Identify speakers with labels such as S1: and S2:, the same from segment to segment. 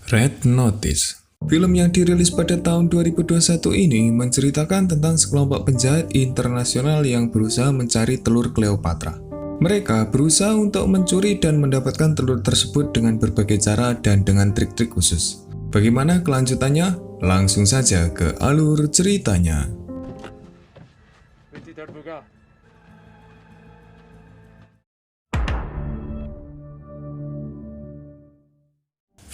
S1: Red Notice. Film yang dirilis pada tahun 2021 ini menceritakan tentang sekelompok penjahat internasional yang berusaha mencari telur Cleopatra. Mereka berusaha untuk mencuri dan mendapatkan telur tersebut dengan berbagai cara dan dengan trik-trik khusus. Bagaimana kelanjutannya? Langsung saja ke alur ceritanya.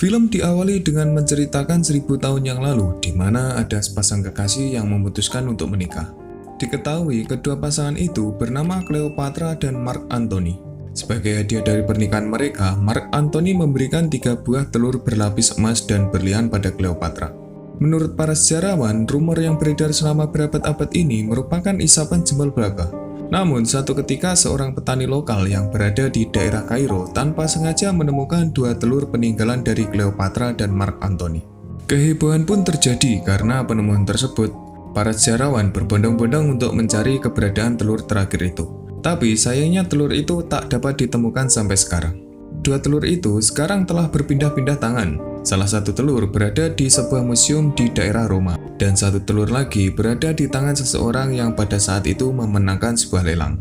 S1: Film diawali dengan menceritakan 1000 tahun yang lalu, di mana ada sepasang kekasih yang memutuskan untuk menikah. Diketahui kedua pasangan itu bernama Cleopatra dan Mark Antony. Sebagai hadiah dari pernikahan mereka, Mark Antony memberikan 3 buah telur berlapis emas dan berlian pada Cleopatra. Menurut para sejarawan, rumor yang beredar selama berabad-abad ini merupakan isapan jempol belaka. Namun, satu ketika seorang petani lokal yang berada di daerah Kairo tanpa sengaja menemukan 2 telur peninggalan dari Cleopatra dan Mark Antony. Kehebohan pun terjadi karena penemuan tersebut. Para sejarawan berbondong-bondong untuk mencari keberadaan telur terakhir itu. Tapi sayangnya telur itu tak dapat ditemukan sampai sekarang. 2 telur itu sekarang telah berpindah-pindah tangan. Salah satu telur berada di sebuah museum di daerah Roma, dan satu telur lagi berada di tangan seseorang yang pada saat itu memenangkan sebuah lelang.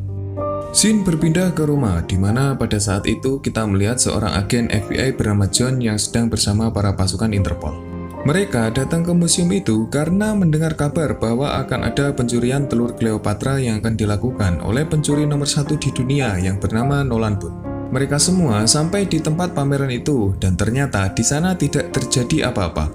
S1: Scene berpindah ke Roma, di mana pada saat itu kita melihat seorang agen FBI bernama John yang sedang bersama para pasukan Interpol. Mereka datang ke museum itu karena mendengar kabar bahwa akan ada pencurian telur Cleopatra yang akan dilakukan oleh pencuri nomor 1 di dunia yang bernama Nolan Booth. Mereka semua sampai di tempat pameran itu dan ternyata di sana tidak terjadi apa-apa.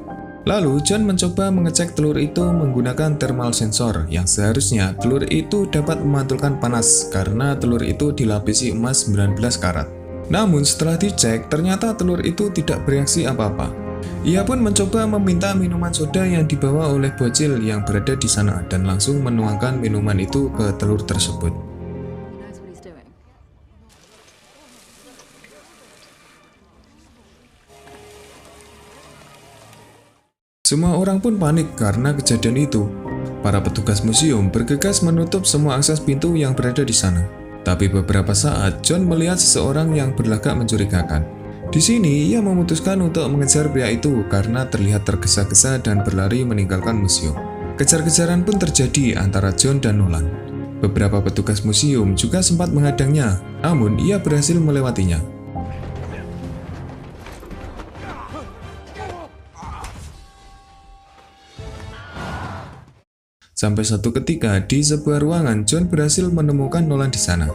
S1: Lalu John mencoba mengecek telur itu menggunakan thermal sensor yang seharusnya telur itu dapat memantulkan panas karena telur itu dilapisi emas 19 karat. Namun setelah dicek ternyata telur itu tidak bereaksi apa-apa. Ia pun mencoba meminta minuman soda yang dibawa oleh bocil yang berada di sana dan langsung menuangkan minuman itu ke telur tersebut. Semua orang pun panik karena kejadian itu. Para petugas museum bergegas menutup semua akses pintu yang berada di sana. Tapi beberapa saat, John melihat seseorang yang berlagak mencurigakan. Di sini, ia memutuskan untuk mengejar pria itu karena terlihat tergesa-gesa dan berlari meninggalkan museum. Kejar-kejaran pun terjadi antara John dan Nolan. Beberapa petugas museum juga sempat menghadangnya, namun ia berhasil melewatinya. Sampai satu ketika di sebuah ruangan, John berhasil menemukan Nolan di sana.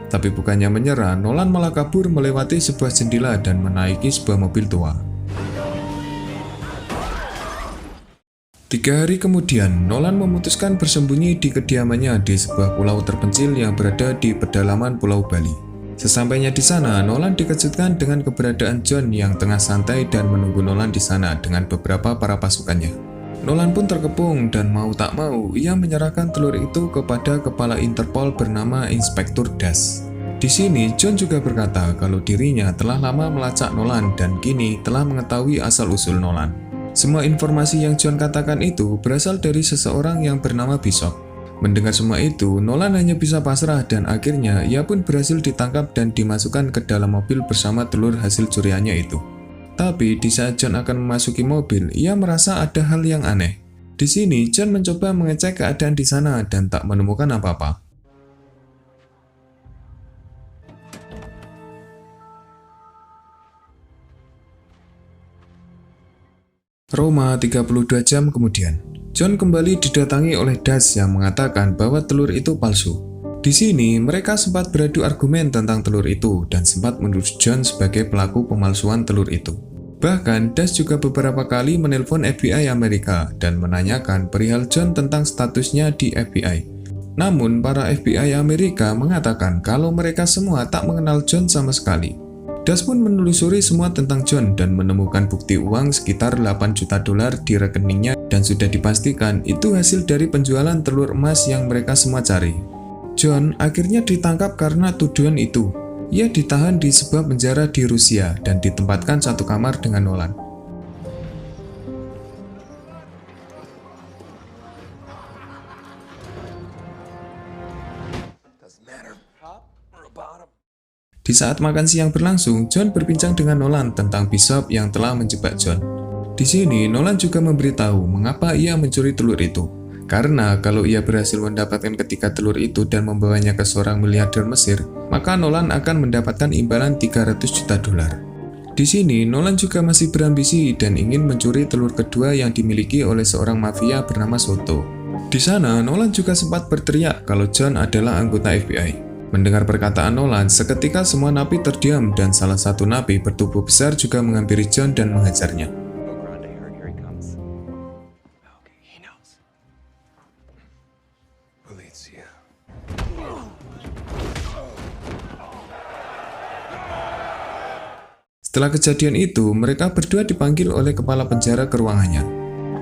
S1: Tapi bukannya menyerah, Nolan malah kabur melewati sebuah jendela dan menaiki sebuah mobil tua. 3 hari kemudian, Nolan memutuskan bersembunyi di kediamannya di sebuah pulau terpencil yang berada di pedalaman Pulau Bali. Sesampainya di sana, Nolan dikejutkan dengan keberadaan John yang tengah santai dan menunggu Nolan di sana dengan beberapa para pasukannya. Nolan pun terkepung dan mau tak mau ia menyerahkan telur itu kepada kepala Interpol bernama Inspektur Das. Di sini John juga berkata kalau dirinya telah lama melacak Nolan dan kini telah mengetahui asal-usul Nolan. Semua informasi yang John katakan itu berasal dari seseorang yang bernama Bishop. Mendengar semua itu, Nolan hanya bisa pasrah dan akhirnya ia pun berhasil ditangkap dan dimasukkan ke dalam mobil bersama telur hasil curiannya itu. Tapi di saat John akan memasuki mobil, ia merasa ada hal yang aneh. Di sini, John mencoba mengecek keadaan di sana dan tak menemukan apa-apa. Roma 32 jam kemudian, John kembali didatangi oleh Das yang mengatakan bahwa telur itu palsu. Di sini, mereka sempat beradu argumen tentang telur itu dan sempat menuduh John sebagai pelaku pemalsuan telur itu. Bahkan, Das juga beberapa kali menelpon FBI Amerika dan menanyakan perihal John tentang statusnya di FBI. Namun, para FBI Amerika mengatakan kalau mereka semua tak mengenal John sama sekali. Das pun menelusuri semua tentang John dan menemukan bukti uang sekitar 8 juta dolar di rekeningnya dan sudah dipastikan itu hasil dari penjualan telur emas yang mereka semua cari. John akhirnya ditangkap karena tuduhan itu. Ia ditahan di sebuah penjara di Rusia dan ditempatkan satu kamar dengan Nolan. Di saat makan siang berlangsung, John berbincang dengan Nolan tentang Bishop yang telah menjebak John. Di sini, Nolan juga memberitahu mengapa ia mencuri telur itu. Karena kalau ia berhasil mendapatkan ketiga telur itu dan membawanya ke seorang miliarder Mesir, maka Nolan akan mendapatkan imbalan 300 juta dolar. Di sini, Nolan juga masih berambisi dan ingin mencuri telur kedua yang dimiliki oleh seorang mafia bernama Soto. Di sana, Nolan juga sempat berteriak kalau John adalah anggota FBI. Mendengar perkataan Nolan, seketika semua napi terdiam dan salah satu napi bertubuh besar juga menghampiri John dan menghajarnya. Setelah kejadian itu, mereka berdua dipanggil oleh kepala penjara ke ruangannya.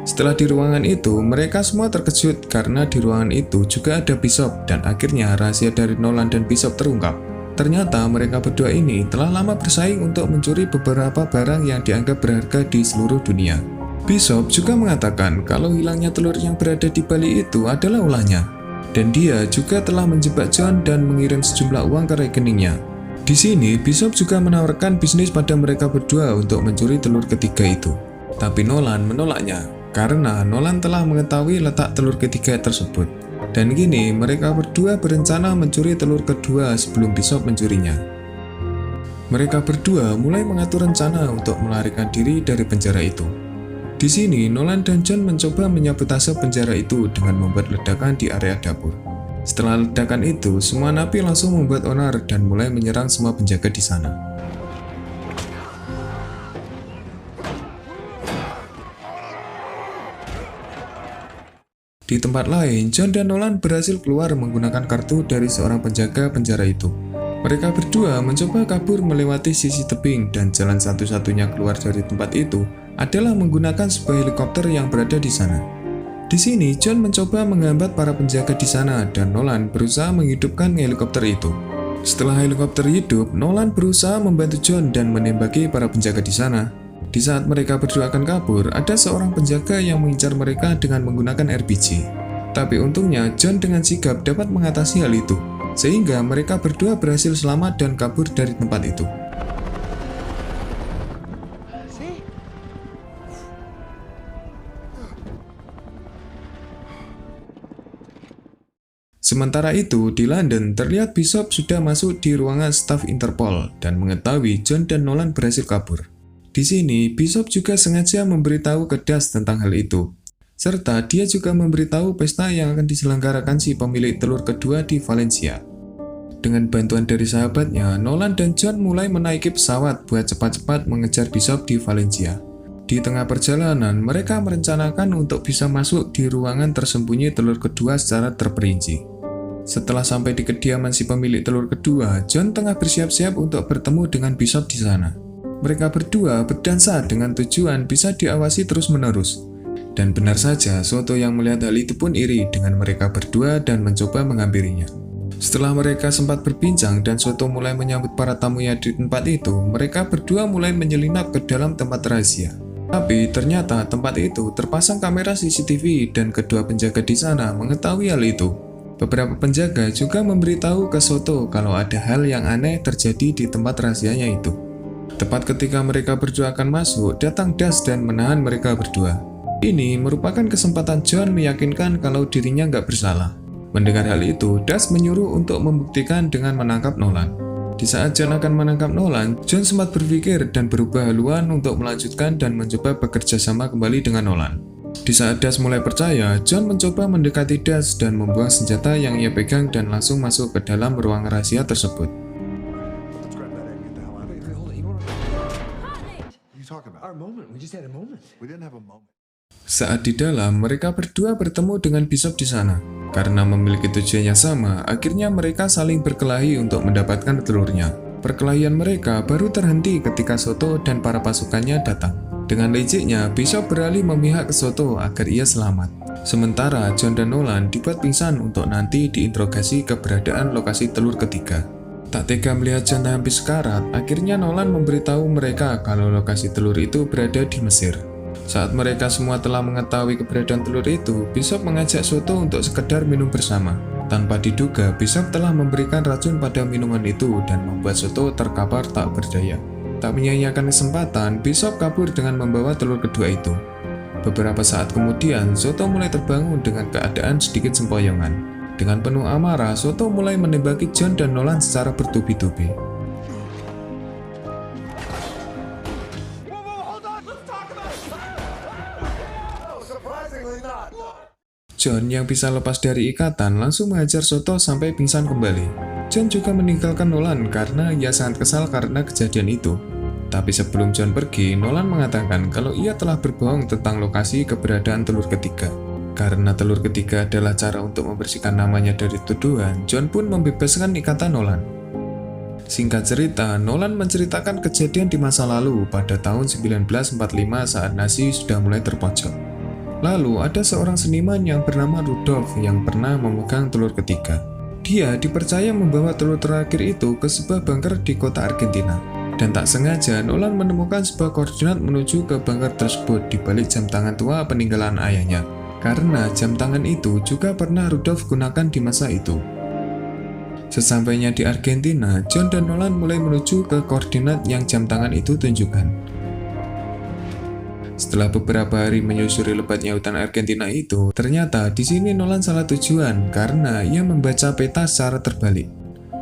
S1: Setelah di ruangan itu, mereka semua terkejut karena di ruangan itu juga ada Bishop dan akhirnya rahasia dari Nolan dan Bishop terungkap. Ternyata mereka berdua ini telah lama bersaing untuk mencuri beberapa barang yang dianggap berharga di seluruh dunia. Bishop juga mengatakan kalau hilangnya telur yang berada di Bali itu adalah ulahnya. Dan dia juga telah menjebak John dan mengirim sejumlah uang ke rekeningnya. Di sini, Bishop juga menawarkan bisnis pada mereka berdua untuk mencuri telur ketiga itu. Tapi Nolan menolaknya, karena Nolan telah mengetahui letak telur ketiga tersebut. Dan kini, mereka berdua berencana mencuri telur kedua sebelum Bishop mencurinya. Mereka berdua mulai mengatur rencana untuk melarikan diri dari penjara itu. Di sini, Nolan dan John mencoba menyabotase penjara itu dengan membuat ledakan di area dapur. Setelah ledakan itu, semua napi langsung membuat onar dan mulai menyerang semua penjaga di sana. Di tempat lain, John dan Nolan berhasil keluar menggunakan kartu dari seorang penjaga penjara itu. Mereka berdua mencoba kabur melewati sisi tebing dan jalan satu-satunya keluar dari tempat itu adalah menggunakan sebuah helikopter yang berada di sana. Di sini, John mencoba menghambat para penjaga di sana dan Nolan berusaha menghidupkan helikopter itu. Setelah helikopter hidup, Nolan berusaha membantu John dan menembaki para penjaga di sana. Di saat mereka berdua akan kabur, ada seorang penjaga yang mengincar mereka dengan menggunakan RPG. Tapi untungnya, John dengan sigap dapat mengatasi hal itu, sehingga mereka berdua berhasil selamat dan kabur dari tempat itu. Sementara itu, di London, terlihat Bishop sudah masuk di ruangan staf Interpol dan mengetahui John dan Nolan berhasil kabur. Di sini, Bishop juga sengaja memberitahu ke Das tentang hal itu. Serta dia juga memberitahu pesta yang akan diselenggarakan si pemilik telur kedua di Valencia. Dengan bantuan dari sahabatnya, Nolan dan John mulai menaiki pesawat buat cepat-cepat mengejar Bishop di Valencia. Di tengah perjalanan, mereka merencanakan untuk bisa masuk di ruangan tersembunyi telur kedua secara terperinci. Setelah sampai di kediaman si pemilik telur kedua, John tengah bersiap-siap untuk bertemu dengan Bishop di sana. Mereka berdua berdansa dengan tujuan bisa diawasi terus-menerus. Dan benar saja, Soto yang melihat hal itu pun iri dengan mereka berdua dan mencoba menghampirinya. Setelah mereka sempat berbincang dan Soto mulai menyambut para tamunya di tempat itu, mereka berdua mulai menyelinap ke dalam tempat rahasia. Tapi ternyata tempat itu terpasang kamera CCTV dan kedua penjaga di sana mengetahui hal itu. Beberapa penjaga juga memberitahu ke Soto kalau ada hal yang aneh terjadi di tempat rahasianya itu. Tepat ketika mereka berdua akan masuk, datang Das dan menahan mereka berdua. Ini merupakan kesempatan John meyakinkan kalau dirinya nggak bersalah. Mendengar hal itu, Das menyuruh untuk membuktikan dengan menangkap Nolan. Di saat John akan menangkap Nolan, John sempat berpikir dan berubah haluan untuk melanjutkan dan mencoba bekerja sama kembali dengan Nolan. Di saat Das mulai percaya, John mencoba mendekati Das dan membuang senjata yang ia pegang dan langsung masuk ke dalam ruang rahasia tersebut. Saat di dalam, mereka berdua bertemu dengan Bishop di sana. Karena memiliki tujuan yang sama, akhirnya mereka saling berkelahi untuk mendapatkan telurnya. Perkelahian mereka baru terhenti ketika Soto dan para pasukannya datang. Dengan liciknya, Bishop beralih memihak ke Soto agar ia selamat. Sementara John dan Nolan dibuat pingsan untuk nanti diinterogasi keberadaan lokasi telur ketiga. Tak tega melihat John hampir sekarat, akhirnya Nolan memberitahu mereka kalau lokasi telur itu berada di Mesir. Saat mereka semua telah mengetahui keberadaan telur itu, Bishop mengajak Soto untuk sekedar minum bersama. Tanpa diduga, Bishop telah memberikan racun pada minuman itu dan membuat Soto terkapar tak berdaya. Tak menyia-nyiakan kesempatan, Bishop kabur dengan membawa telur kedua itu. Beberapa saat kemudian, Zoto mulai terbangun dengan keadaan sedikit sempoyongan. Dengan penuh amarah, Zoto mulai menembaki John dan Nolan secara bertubi-tubi. John yang bisa lepas dari ikatan langsung mengajar Zoto sampai pingsan kembali. John juga meninggalkan Nolan karena ia sangat kesal karena kejadian itu. Tapi sebelum John pergi, Nolan mengatakan kalau ia telah berbohong tentang lokasi keberadaan telur ketiga. Karena telur ketiga adalah cara untuk membersihkan namanya dari tuduhan, John pun membebaskan ikatan Nolan. Singkat cerita, Nolan menceritakan kejadian di masa lalu pada tahun 1945 saat Nazi sudah mulai terpojok. Lalu ada seorang seniman yang bernama Rudolf yang pernah memegang telur ketiga. Dia dipercaya membawa telur terakhir itu ke sebuah bunker di kota Argentina. Dan tak sengaja Nolan menemukan sebuah koordinat menuju ke bunker tersebut di balik jam tangan tua peninggalan ayahnya. Karena jam tangan itu juga pernah Rudolf gunakan di masa itu. Sesampainya di Argentina, John dan Nolan mulai menuju ke koordinat yang jam tangan itu tunjukkan. Setelah beberapa hari menyusuri lebatnya hutan Argentina itu, ternyata di sini Nolan salah tujuan karena ia membaca peta secara terbalik.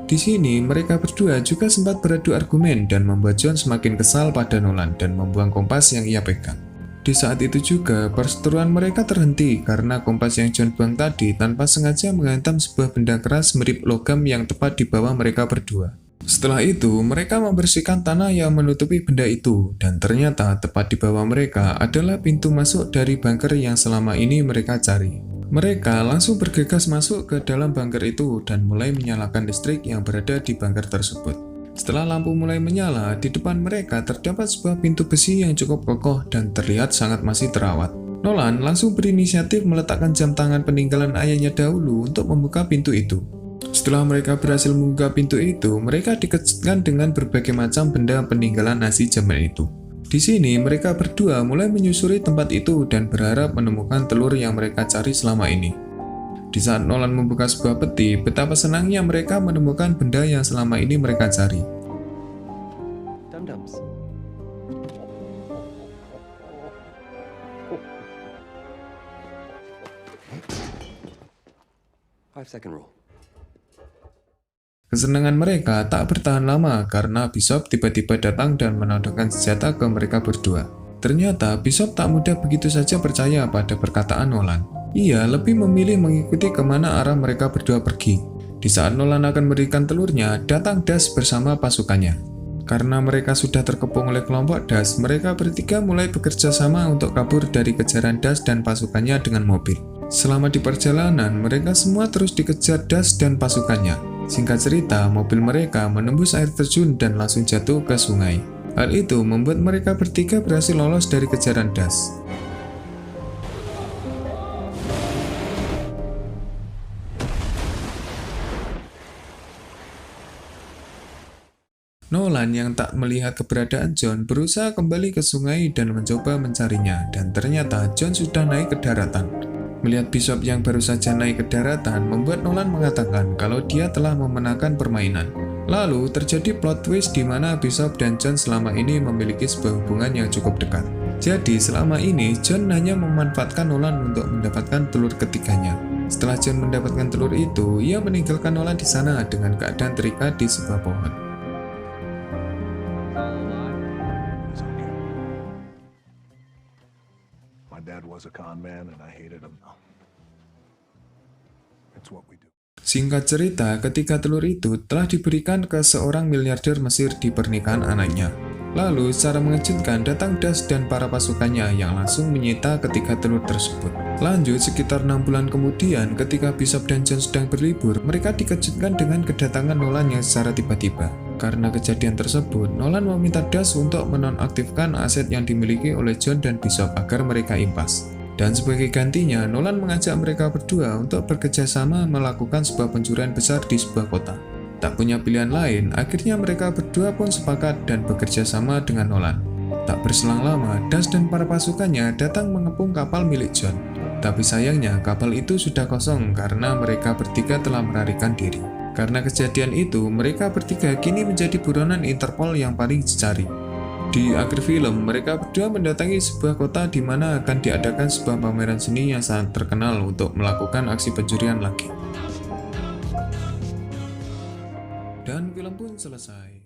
S1: Di sini mereka berdua juga sempat beradu argumen dan membuat John semakin kesal pada Nolan dan membuang kompas yang ia pegang. Di saat itu juga perseteruan mereka terhenti karena kompas yang John buang tadi tanpa sengaja menghantam sebuah benda keras mirip logam yang tepat di bawah mereka berdua. Setelah itu, mereka membersihkan tanah yang menutupi benda itu, dan ternyata tepat di bawah mereka adalah pintu masuk dari bunker yang selama ini mereka cari. Mereka langsung bergegas masuk ke dalam bunker itu dan mulai menyalakan listrik yang berada di bunker tersebut. Setelah lampu mulai menyala, di depan mereka terdapat sebuah pintu besi yang cukup kokoh dan terlihat sangat masih terawat. Nolan langsung berinisiatif meletakkan jam tangan peninggalan ayahnya dahulu untuk membuka pintu itu. Setelah mereka berhasil membuka pintu itu, mereka dikejutkan dengan berbagai macam benda peninggalan Nazi zaman itu. Di sini, mereka berdua mulai menyusuri tempat itu dan berharap menemukan telur yang mereka cari selama ini. Di saat Nolan membuka sebuah peti, betapa senangnya mereka menemukan benda yang selama ini mereka cari.
S2: Dum-dums. 5-second rule.
S1: Kesenangan mereka tak bertahan lama karena Bishop tiba-tiba datang dan menodongkan senjata ke mereka berdua. Ternyata Bishop tak mudah begitu saja percaya pada perkataan Nolan. Ia lebih memilih mengikuti kemana arah mereka berdua pergi. Di saat Nolan akan memberikan telurnya, datang Das bersama pasukannya. Karena mereka sudah terkepung oleh kelompok Das, mereka bertiga mulai bekerja sama untuk kabur dari kejaran Das dan pasukannya dengan mobil. Selama di perjalanan, mereka semua terus dikejar Das dan pasukannya. Singkat cerita, mobil mereka menembus air terjun dan langsung jatuh ke sungai. Hal itu membuat mereka bertiga berhasil lolos dari kejaran Das. Nolan yang tak melihat keberadaan John berusaha kembali ke sungai dan mencoba mencarinya, dan ternyata John sudah naik ke daratan. Melihat Bishop yang baru saja naik ke daratan membuat Nolan mengatakan kalau dia telah memenangkan permainan. Lalu terjadi plot twist di mana Bishop dan John selama ini memiliki sebuah hubungan yang cukup dekat. Jadi selama ini John hanya memanfaatkan Nolan untuk mendapatkan telur ketiganya. Setelah John mendapatkan telur itu, ia meninggalkan Nolan di sana dengan keadaan terikat di sebuah pohon.
S3: My dad was a con man and I hated him. It's what we do.
S1: Singkat cerita, ketika telur itu telah diberikan ke seorang miliarder Mesir di pernikahan anaknya. Lalu, secara mengejutkan datang Das dan para pasukannya yang langsung menyita ketiga telur tersebut. Lanjut, sekitar 6 bulan kemudian, ketika Bishop dan John sedang berlibur, mereka dikejutkan dengan kedatangan Nolan yang secara tiba-tiba. Karena kejadian tersebut, Nolan meminta Das untuk menonaktifkan aset yang dimiliki oleh John dan Bishop agar mereka impas. Dan sebagai gantinya, Nolan mengajak mereka berdua untuk bekerja sama melakukan sebuah pencurian besar di sebuah kota. Tak punya pilihan lain, akhirnya mereka berdua pun sepakat dan bekerja sama dengan Nolan. Tak berselang lama, Das dan para pasukannya datang mengepung kapal milik John. Tapi sayangnya, kapal itu sudah kosong karena mereka bertiga telah melarikan diri. Karena kejadian itu, mereka bertiga kini menjadi buronan Interpol yang paling dicari. Di akhir film, mereka berdua mendatangi sebuah kota di mana akan diadakan sebuah pameran seni yang sangat terkenal untuk melakukan aksi pencurian lagi. Dan film pun selesai.